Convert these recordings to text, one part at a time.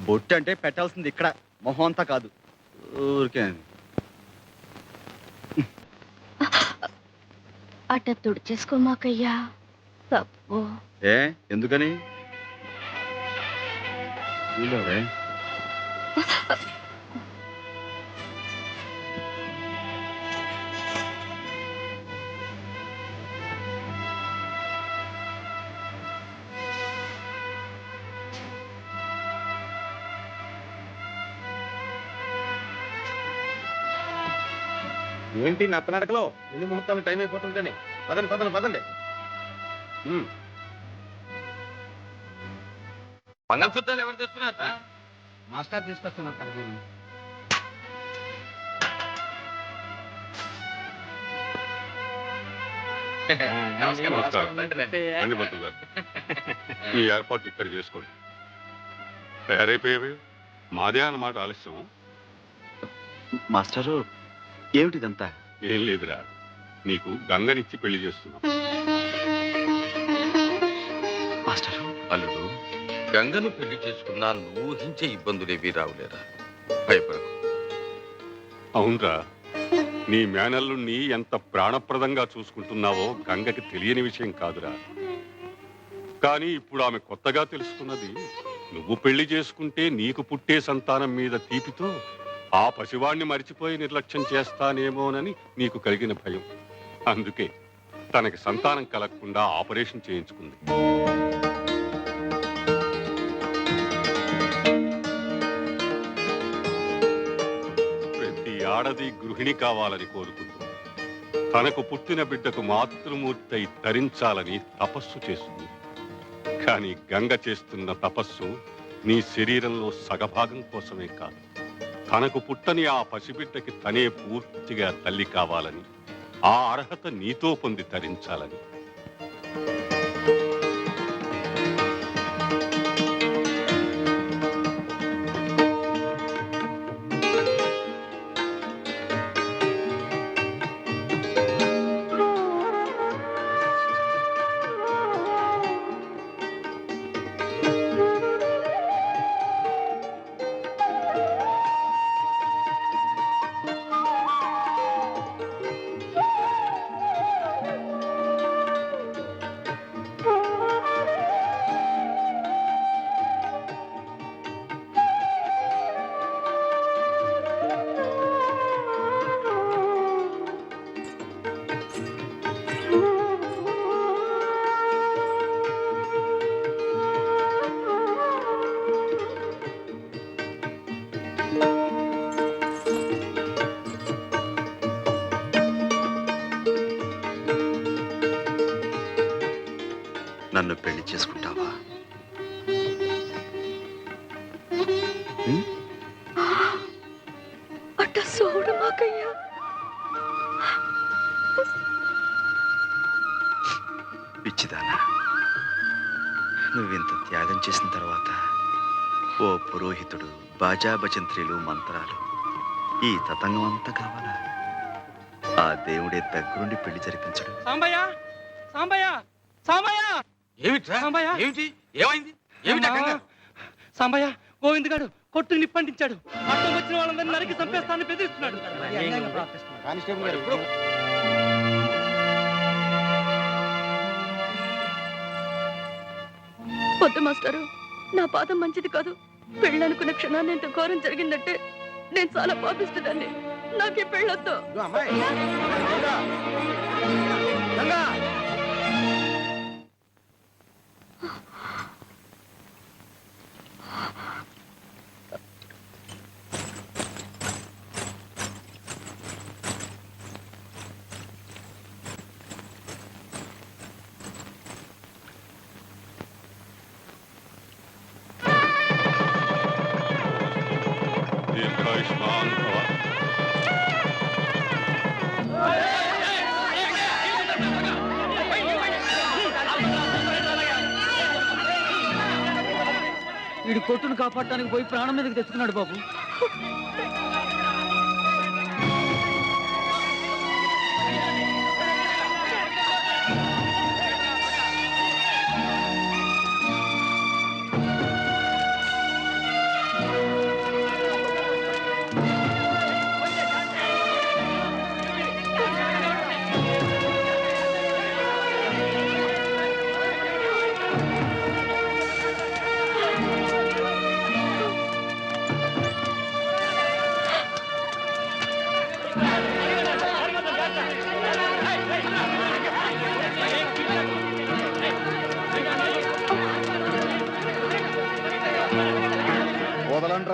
బొట్టు అంటే పెట్టాల్సింది ఇక్కడ, మొహం అంతా కాదు. ఊరికే అట్ట తుడిచేసుకోమాకయ్యా, తప్పు. ఏ ఎందుకని? వీళ్ళెవరే? ఏంటి నత్తనడకలో ఎన్ని ముహూర్తాలు టైం అయిపోతుంటేనే. పదండి పదండి పదండి. మంగళసూత్రాలు ఎవరు తెస్తున్నారు? మాస్టర్ తీసుకొస్తున్నారు. రండి మంత్రులు గారు, మీ ఏర్పాటు ఇక్కడ చేసుకోండి. తయారైపోయేవి మాదే అన్నమాట ఆలస్యం. మాస్టరు ఏమిటిదంతా? ఏం లేదురా, నీకు గంగనిచ్చి పెళ్లి చేస్తున్నాం. మాస్టరు అల్లుడు, గంగను పెళ్లి చేసుకున్నా నువ్వు ఊహించే ఇబ్బందులేవి రావులేరా, భయపడకు. అవునరా, నీ మేనల్లుణ్ణి ఎంత ప్రాణప్రదంగా చూసుకుంటున్నావో గంగకి తెలియని విషయం కాదురా. కానీ ఇప్పుడు ఆమె కొత్తగా తెలుసుకున్నది, నువ్వు పెళ్లి చేసుకుంటే నీకు పుట్టే సంతానం మీద తీపితో ఆ పసివాణ్ణి మరిచిపోయి నిర్లక్ష్యం చేస్తానేమోనని నీకు కలిగిన భయం. అందుకే తనకి సంతానం కలగకుండా ఆపరేషన్ చేయించుకుంది. ప్రతి ఆడది గృహిణి కావాలని కోరుకుంటుంది. తనకు పుట్టిన బిడ్డకు మాతృమూర్తి ధరించాలని తపస్సు చేస్తుంది. కానీ గంగ చేస్తున్న తపస్సు నీ శరీరంలో సగభాగం కోసమే కాదు, తనకు పుట్టని ఆ పసిబిడ్డకి తనే పూర్తిగా తల్లి కావాలని, ఆ అర్హత నీతో పొంది తరించాలని. నన్ను పెళ్లి చేసుకుంటావా? అట్ట సోడు మాకయ్యా. పిచ్చిదానా, నువ్వింత త్యాగం చేసిన తర్వాత ఓ పురోహితుడు, బాజా భజంత్రీలు, మంత్రాలు, ఈ తతంగం అంతా కావాలా? ఆ దేవుడే దగ్గరుండి పెళ్లి జరిపించడు. సాంబయ్య, సాంబయ్య, సాంబయ్య, ఏమిట్రా? సాంబయ్య, ఏమిటి? ఏమైంది? ఏమిటా కంగారు? సాంబయ్య, గోవింద్ గాడు కొట్టుకు నిప్పంటించాడు. అర్థం వచ్చిన వాళ్ళందరినీ నరికి చంపేస్తానని బెదిరిస్తున్నాడు. కానిస్టేబుల్ గారు ఎప్పుడు వద్దు మాస్టారు, నా పాదం మంచిది కాదు. పెళ్ళనుకున్న క్షణాన్ని ఇంత ఘోరం జరిగిందంటే నేను చాలా పాపిస్తుందాన్ని. నాకే పెళ్ళొద్దు. అమ్మాయి గంగా, దీర్ఘాయుష్మాన్ భవ. వీడి కొట్టును కాపాడటానికి పోయి ప్రాణం మీదకి తెచ్చుకున్నాడు బాబు.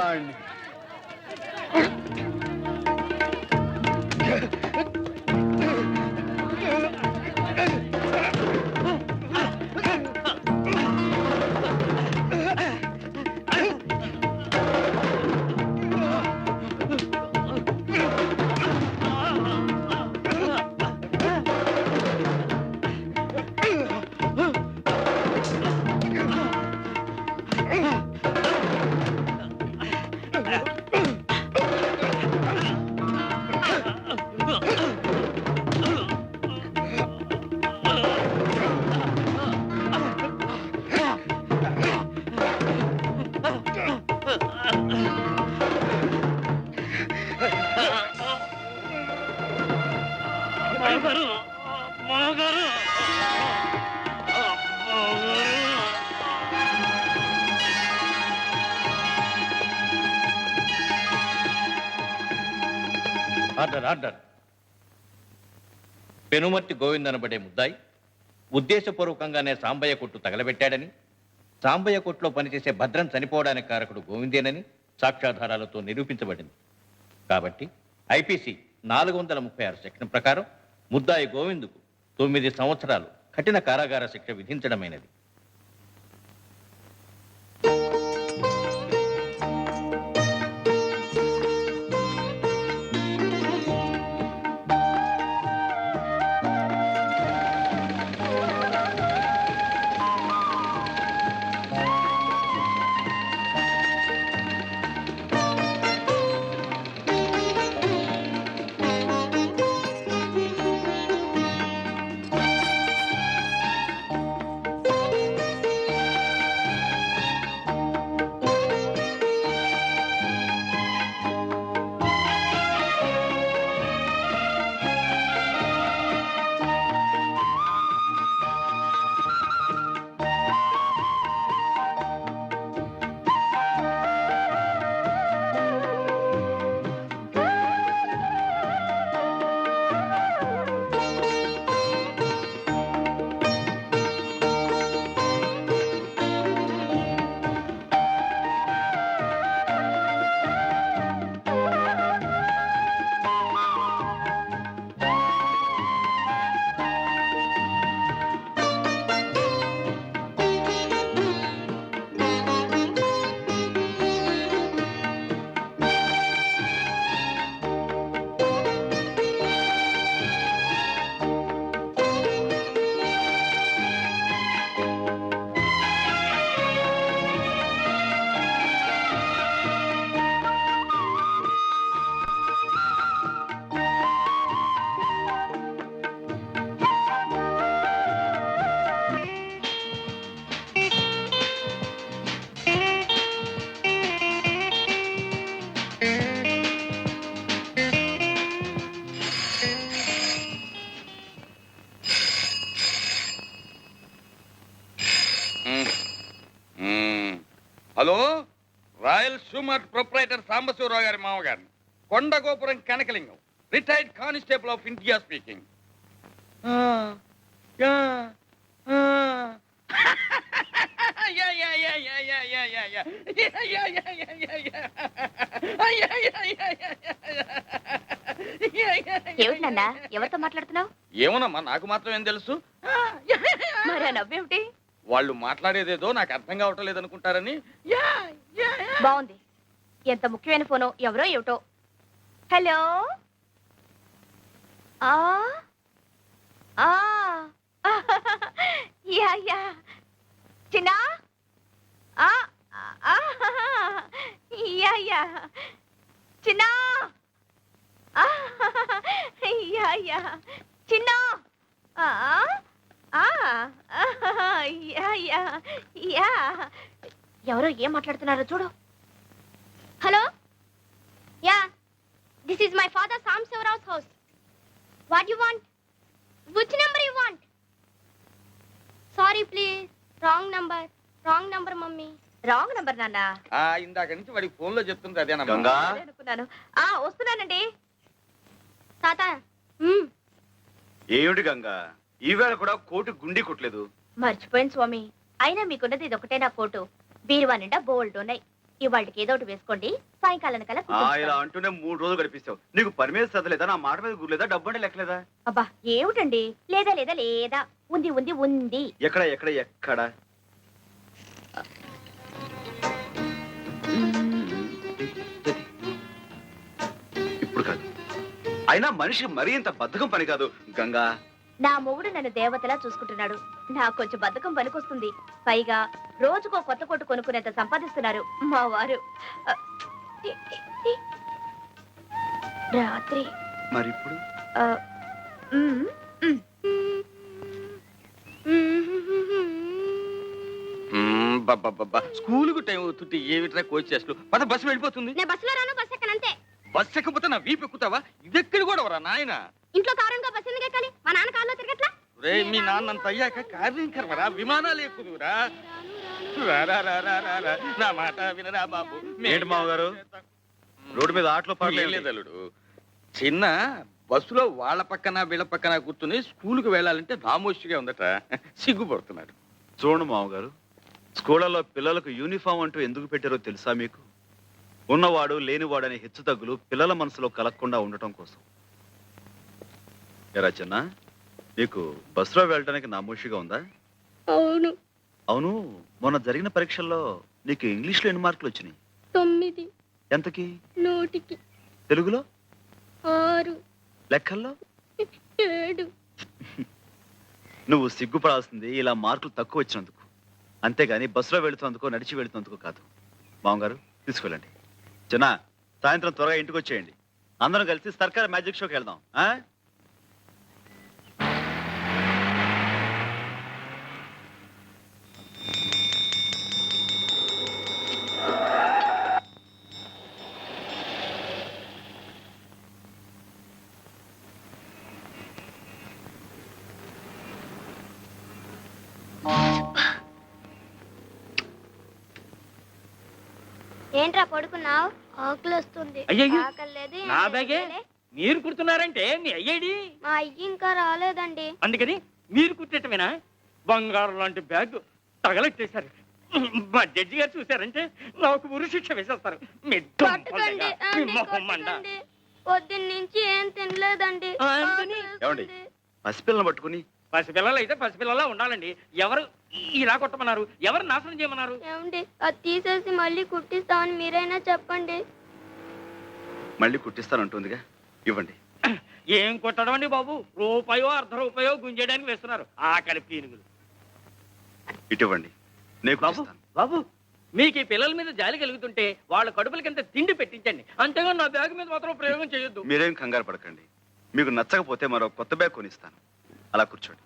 రాండి. Order order. పెనుమర్తి గోవింద్ అనబడే ముద్దాయి ఉద్దేశపూర్వకంగానే సాంబయ్య కొట్టు తగలబెట్టాడని, సాంబయ్య కొట్టులో పనిచేసే భద్రం చనిపోవడానికి కారకుడు గోవిందేనని సాక్ష్యాధారాలతో నిరూపించబడింది. కాబట్టి ఐపీసీ 436 సెక్షన్ ప్రకారం ముద్దాయి గోవిందుకు 9 సంవత్సరాలు కఠిన కారాగార శిక్ష విధించడమైనది. Hello, royal shoe mart proprietor Sambasivarao గారి మామగారిని, Kondagopuram Kanakalingam, retired constable of India speaking. ఏమిటన్నా ఎవరితో మాట్లాడుతున్నావు? ఏమోనమ్మా, నాకు మాత్రం ఏం తెలుసు. మరి ఆ నవ్వేమిటి? వాళ్ళు మాట్లాడేదేదో నాకు అర్థం కావటం లేదనుకుంటారని. బాగుంది. ఎంత ముఖ్యమైన ఫోనో, ఎవరో ఏమిటో. హలో. ఆ ఆ యా యా చిన్నా. ఆ ఆ యా యా చిన్నా. ఆ యా యా చిన్నా. ఆ ఆ యా యా యా. ఎవరో ఏం మాట్లాడుతున్నారో చూడు. Hello. Yeah, this is my father Sambasivarao's house. What you want? Which number you want? Sorry please, wrong number. Wrong number mummy. Wrong number నాన్న. ఇందాక నుంచి వాడికి ఫోన్ లో చెప్తుంది అదేనమ్మా. గంగా, అనుకున్నాను. వస్తున్నానండి తాత. ఏమిటి గంగా, ఈవేళ కూడా కోటు గుండి కొట్టలేదు? మర్చిపోయాను స్వామి. అయినా మీకున్నది ఇదొకటే నా కోటు. బీరువా నిండా బోల్డ్ ఉన్నాయి. ఇవాళకి ఏదో ఒకటి వేసుకోండి, సాయంకాలం కల్లా ఇలా కుట్టిస్తాను. అంటూనే 3 రోజులు గడిపిస్తావు. నీకు పని మీద చదవలేదా? నా మాట మీద గుర్లేదా? డబ్బు అంటే లెక్కలేదా? అబ్బా ఏమిటండి, లేదా లేదా లేదా, ఉంది ఉంది ఉంది. ఎక్కడ ఎక్కడ ఎక్కడ? ఇప్పుడు కాదు. అయినా మనిషికి మరీ ఇంత బద్ధకం పని కాదు గంగా. నా మొగుడు నన్ను దేవతలా చూసుకుంటున్నాడు. నాకు కొంచెం బద్ధకం పనికొస్తుంది. పైగా రోజుకో కొత్త కొట్టు కొనుక్కునేంత సంపాదిస్తున్నారు మా వారు. ఆ, రాత్రి మరి ఇప్పుడు ఆ, మ్, మ్. స్కూలుకు టైం అవుతుంటే ఏమిట్రా కోచ్ చేస్తూ పద బస్సు వెళ్ళిపోతుంది. నేను బస్సులో రాను, బస్ ఎక్కనంతే. బస్సు ఎక్కకపోతే నా వీపు ఎక్కుతావా? ఇదెక్కడి కూడా వరా నాయన. ఇంట్లో కారంగా బస్సు ఎందుకు ఎక్కాలి? మా నాన్న కారులో తిరగట్లా? రే మీ నాన్నంత అయ్యాక కార్యం కర్మరా, విమానాలు ఎక్కుదురా. రా, రా, రా, రా, రా, రా. నా మాట వినరా బాబు. ఏంటి మావగారు? రోడ్డు మీద ఆటలో ఏం పాటలేదు. లేదు అల్లుడు. చిన్న బస్సులో వాళ్ళ పక్కన వీళ్ళ పక్కన కూర్చుని స్కూలుకు వెళ్ళాలంటే నామోషిగా ఉందట. సిగ్గుపడుతున్నాడు. చూడండి మామగారు, స్కూళ్ళలో పిల్లలకు యూనిఫామ్ అంటూ ఎందుకు పెట్టారో తెలుసా మీకు? ఉన్నవాడు లేనివాడు అనే హెచ్చు తగ్గులు పిల్లల మనసులో కలగకుండా ఉండటం కోసం. ఎరా చిన్న, నీకు బస్సులో వెళ్ళడానికి నామోషిగా ఉందా? అవును. అవును, మొన్న జరిగిన పరీక్షల్లో నీకు ఇంగ్లీష్లో ఎన్ని మార్కులు వచ్చినాయి? 9, ఎంతకి? 100కి తెలుగులో? 6, లెక్కల్లో? 7. నువ్వు సిగ్గుపడాల్సింది ఇలా మార్కులు తక్కువ వచ్చినందుకు, అంతేగాని బస్సులో వెళుతున్నందుకో నడిచి వెళుతున్నందుకు కాదు. మామగారు తీసుకెళ్ళండి. చిన్న, సాయంత్రం త్వరగా ఇంటికి వచ్చేయండి. అందరం కలిసి సర్కార్ మ్యాజిక్ షోకి వెళ్దాం. ఆ? ఏంట్రా పడుకున్నావు? ఆకలి వస్తుంది. అయ్యయ్యో, ఆకలి లేదు, ఏం నా లేదు. బ్యాగే మీరు కుడుతున్నారంటే మీ అయ్యేడి. మా అయ్యి ఇంకా రాలేదండి. అందుకని మీరు కుట్టేటమేనా? బంగారం లాంటి బ్యాగ్ తగలెట్టేశారు. మా జడ్జి గారు చూశారంటే నాకు ఉరి శిక్ష వేసేస్తారు. మీ పట్టుకోండి, ఆంటీ, కొట్టకండి. పొద్దున్నుంచి ఏం తినలేదండి. ఆ, అందుకని? ఆకలి ఏమండి? వేస్తుంది. పసిపిల్లని పట్టుకుని పసిపిల్లలు అయితే పసిపిల్లలా ఉండాలండి. ఎవరు ఇలా కొట్టమన్నారు? ఎవరు నాశనం చేయమన్నారు? ఏమండి, అది తీసేసి మళ్ళీ కుట్టిస్తామని మీరైనా చెప్పండి. మళ్ళీ కుట్టిస్తానంటుందిగా, ఇవ్వండి. ఏం కొట్టడం అండి బాబు? రూపాయో అర్ధ రూపాయో గుంజేయడానికి వేస్తున్నారు ఆకలి పీనుగులు. ఇటువంటి నేను బాబు కుట్టిస్తాను. బాబు, మీకు ఈ పిల్లల మీద జాలి కలుగుతుంటే వాళ్ళ కడుపులకింత తిండి పెట్టించండి. అంతేగా నా బ్యాగ్ మీద మాత్రం ప్రయోగం చేయొద్దు. మీరేం కంగారు పడకండి. మీకు నచ్చకపోతే మరో కొత్త బ్యాగ్ కొనిస్తాను. అలా కూర్చోండి.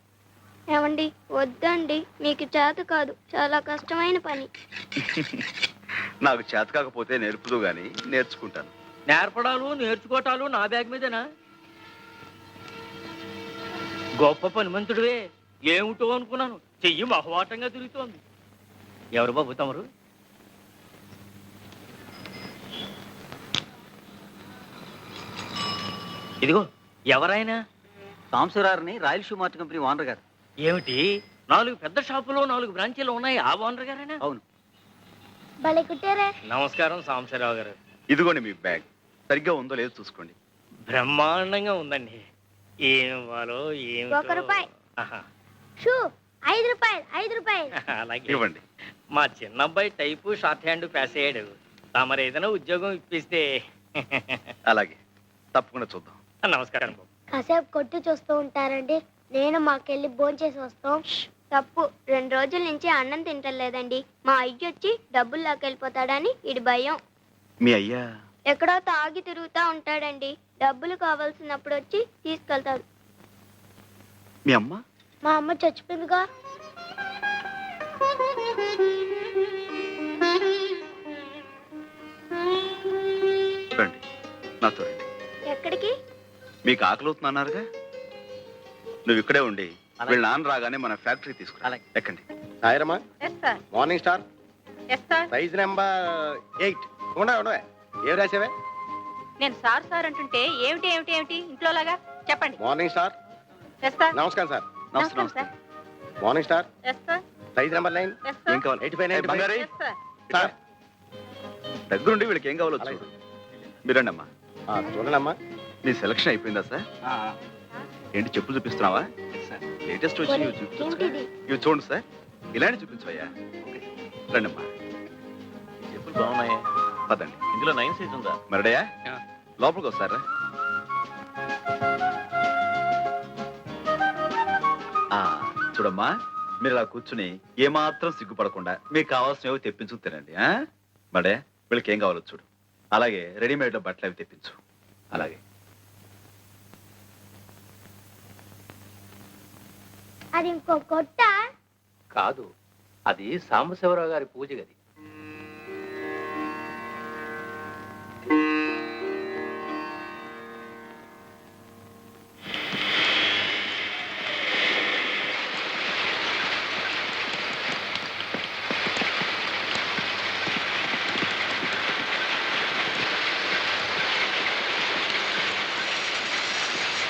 ఏమండి, వద్దండి, మీకు చేత కాదు, చాలా కష్టమైన పని. నాకు చేత కాకపోతే నేర్పుదు గాని నేర్చుకుంటాను. నేర్పడాలు నేర్చుకోవటాలు నా బ్యాగ్ మీదేనా? గొప్ప పనిమంతుడివే. ఏమిటో అనుకున్నాను, చెయ్యి మహవాటంగా తిరుగుతోంది. ఎవరు బాబు తమరు? ఇదిగో ఎవరైనా? సాంబశివరావుని royal shoe mart company owner గారు. ఏమిటి, 4 పెద్ద షాపులో 4 బ్రాంచీలు ఉన్నాయి, ఆ ఓనర్ గారేనా? అవును. భలే కుట్టారే. నమస్కారం సాంబశివరావు గారు. ఇదిగోండి మీ బ్యాగ్. సరిగ్గా ఉందో లేదో చూసుకోండి. బ్రహ్మాండంగా ఉందండి. ఏం వాలో ఏమిటో. 1 రూపాయి. ఆహా. షూ 5 రూపాయలు, 5 రూపాయలు. అలాగే. ఇవ్వండి. మా చిన్నబ్బాయి టైపు షార్ట్ హ్యాండ్ పాస్ అయ్యాడు. తమరు ఏదైనా ఉద్యోగం ఇప్పిస్తే. అలాగే, తప్పకుండా చూద్దాం. నమస్కారం బాబు. కాసేపు కొట్టు చూస్తూ ఉంటారండి, నేను మాకెళ్ళి భోంచేసి వస్తాం. తప్పు, 2 రోజుల నుంచి అన్నం తింటలేదండి. మా అయ్య వచ్చి డబ్బులు లాకెళ్ళిపోతాడని ఇడి భయం. మీ అయ్యా ఎక్కడో తాగి తిరుగుతా ఉంటాడండి. డబ్బులు కావాల్సినప్పుడు వచ్చి తీసుకెళ్తాడు. మీ అమ్మ? మా అమ్మ చచ్చిపోయిందిగా. రండి, నాతో రండి. ఎక్కడికి? మీకు ఆకలి అవుతుందన్నారుగా, నువ్వు ఇక్కడే ఉండి అలాగే. వీళ్ళ నాన్న రాగానే మన ఫ్యాక్టరీ తీసుకురా. అలాగే. ఎక్కండి. సాయిరమ్మా, మార్నింగ్ స్టార్ సైజ్ నెంబర్ 8. ఉండవే, ఏం రాసావే? నేను సార్ సార్ అంటుంటే ఏమిటి ఏమిటి ఏమిటి ఇంట్లో లాగా చెప్పండి. Morning star. నమస్కారం సార్. నమస్తే, నమస్తే. Morning star size number 9. ఏం కావాలి? 85, ఏ, బంగారీ? 95. సార్ దగ్గరుండి వీళ్ళకి ఏం కావాలో అలాగే చూడు మీరండి అమ్మా. చూడండి అమ్మా. నీ సెలక్షన్ అయిపోయిందా సార్? ఏంటి చెప్పులు చూపిస్తున్నావా? లేటెస్ట్ వచ్చి ఇవి చూపించు. ఏంటిది? ఇవి చూడండి సార్, ఇలాంటి చూపించవయ్యా. రండి అమ్మా. చెప్పులు బాగున్నాయి. పదండి. ఇందులో 9 సైజ్ ఉందా? మరడయా లోపలికి వస్తారా? చూడమ్మా, మీరు ఇలా కూర్చుని ఏమాత్రం సిగ్గుపడకుండా మీకు కావాల్సినవి తెప్పించుకు తినండి. మడే వీళ్ళకి ఏం కావాలో చూడు. అలాగే రెడీమేడ్ లో బట్టలు అవి తెప్పించు. అలాగే అది ఇంకో కొట్ట. కాదు, అది సాంబశివరావు గారి పూజ గది.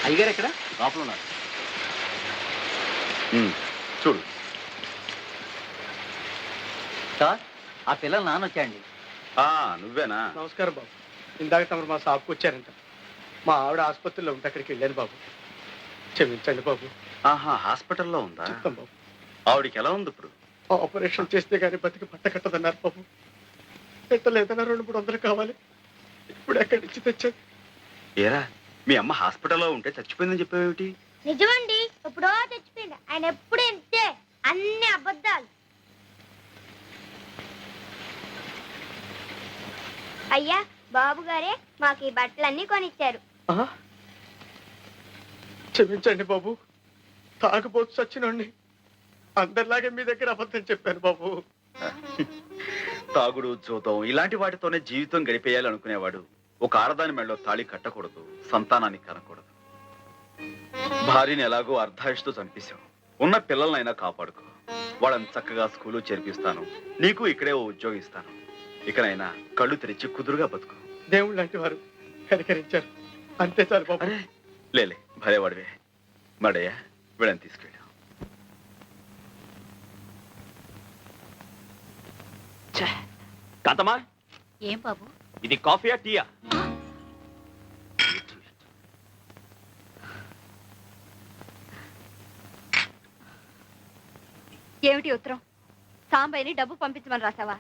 అయ్యగారు ఎక్కడ? లోపల ఉన్నారు. చూడు. సార్, ఆ పిల్లలు నాన్నొచ్చాండి. నువ్వేనా? నమస్కారం బాబు. ఇందాక తమరు మా షాప్కి వచ్చారంట. మా ఆవిడ ఆసుపత్రిలో ఉంటే అక్కడికి వెళ్ళాను బాబు. క్షమించండి బాబు. హాస్పిటల్లో ఉందా? చెప్తాం బాబు. ఆవిడికి ఎలా ఉంది ఇప్పుడు? ఆపరేషన్ చేస్తే గానీ బతికి పట్ట కట్టదన్నారు బాబు. ఎంత లేదన్నా 200-300 కావాలి. ఇప్పుడు ఎక్కడి నుంచి తెచ్చాను? ఏరా, మీ అమ్మ హాస్పిటల్లో ఉంటే చచ్చిపోయిందని చెప్పేవేమిటి? నిజమండి, ఎప్పుడో తెచ్చిపోయింది. ఆయన ఎప్పుడు ఇంతే, అన్ని అబద్ధాలు. అయ్యా, బాబు గారే మాకు ఈ బట్టలన్నీ కొనిచ్చారు. క్షమించండి బాబు. తాగుబోతు చచ్చినండి. అందరిలాగే మీ దగ్గర అబద్ధం చెప్పాను బాబు. తాగుడు, జూతం ఇలాంటి వాటితోనే జీవితం గడిపేయాలి అనుకునేవాడు ఒక ఆడదాని మెడలో తాళి కట్టకూడదు, సంతానాన్ని కనకూడదు. భార్యని ఎలాగో అర్ధాయుషుతో చంపేశావు. ఉన్న పిల్లలనైనా కాపాడుకో. వాళ్ళని చక్కగా స్కూలు చేర్పిస్తాను. నీకు ఇక్కడే ఓ ఉద్యోగం ఇస్తాను. ఇకనైనా కళ్ళు తెరిచి కుదురుగా బతుకు. దేవుళ్ళు లాంటి వారు కనికరించారు. అంతే చాలు బాబు. అరే లేలే, భలేవాడివే. మడయ్యా, వీళ్ళని తీసుకెళ్ళాం. కాంతమ్మా, ఏం బాబు? ఇది కాఫీయా టీయా? ఏమిటి ఉత్తరం? సాంబయ్యని డబ్బు పంపించమని రాసావా?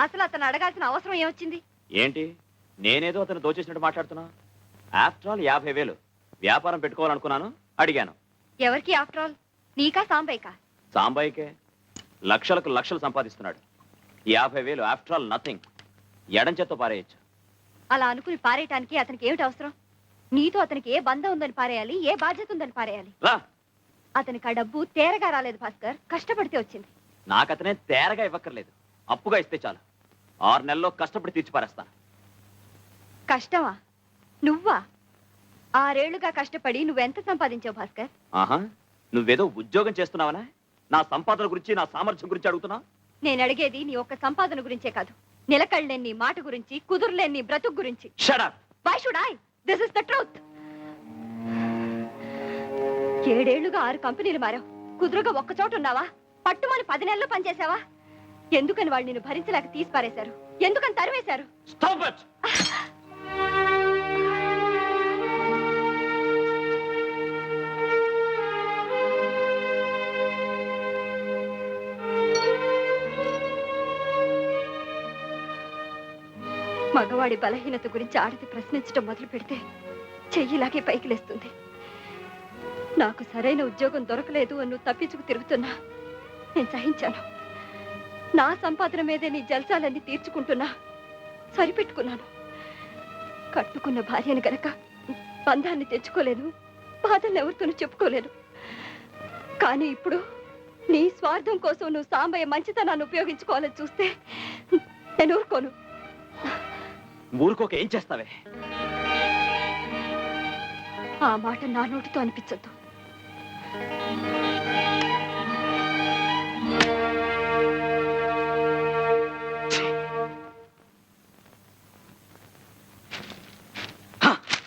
అసలు అతను అడగాల్సిన అవసరం ఏమొచ్చింది? ఏంటి, నేనేదో అతను దోచేసినట్టు మాట్లాడుతున్నా? ఆఫ్టర్ ఆల్ 50,000 వ్యాపారం పెట్టుకోవాలనుకున్నాను, అడిగాను. ఎవరికి ఆఫ్టర్ ఆల్? నీకా సాంబయ్యకా? సాంబాయికే. లక్షలకు లక్షలు సంపాదిస్తున్నాడు. 50,000 ఆఫ్టర్ ఆల్ నథింగ్. ఎడం చేత్తో పారేయచ్చు. అలా అనుకుని పారేయటానికి అతనికి ఏమిటి అవసరం? నీతో అతనికి ఏ బంధం ఉందని పారేయాలి, ఏ బాధ్యత ఉందని పారేయాలి? రా, అతనికి ఆ డబ్బు తేరగా రాలేదు భాస్కర్, కష్టపడితే వచ్చింది. నాకతనే తేరగా ఇవ్వక్కర్లేదు, అప్పుగా ఇస్తే చాలు. 6 నెలల్లో కష్టపడి తీర్చి పారేస్తాను. కష్టమా? నువ్వా? 6 ఏళ్లుగా కష్టపడి నువ్వెంత సంపాదించావు భాస్కర్? ఆహా, నువ్వేదో ఉద్యోగం చేస్తున్నావనా? నా సంపాదన గురించి, నా సామర్థ్యం గురించి అడుగుతున్నా? నేను అడిగేది నీ ఒక్క సంపాదన గురించే కాదు, నిలకడలేని నీ మాట గురించి, కుదురులేని నీ బ్రతుకు గురించి. Shut up. Why should I? This is the truth. 7 ఏళ్లుగా 6 కంపెనీలు మారావు. కుదురుగా ఒక్క చోట ఉన్నావా? పట్టుమని 10 నెలలు పనిచేసావా? ఎందుకని వాళ్ళు నిన్ను భరించలేక తీసి పారేశారు? ఎందుకని తరివేశారు? Stop it. మగవాడి బలహీనత గురించి ఆడది ప్రశ్నించడం మొదలు పెడితే చెయ్యిలాగే పైకి లేస్తుంది. నాకు సరైన ఉద్యోగం దొరకలేదు అని నువ్వు తప్పించుకు తిరుగుతున్నా నేను సహించాను. నా సంపాదన మీదే నీ జల్సాలన్నీ తీర్చుకుంటున్నా సరిపెట్టుకున్నాను. కట్టుకున్న భార్యను గనక బంధాన్ని తెచ్చుకోలేను, బాధల్ని ఎవరితోనూ చెప్పుకోలేను. కానీ ఇప్పుడు నీ స్వార్థం కోసం నువ్వు సాంబయ్య మంచితనాన్ని ఉపయోగించుకోవాలని చూస్తే నేను ఊరుకోను. ఊరుకోక ఏం చేస్తావే? ఆ మాట నా నోటితో అనిపించద్దు.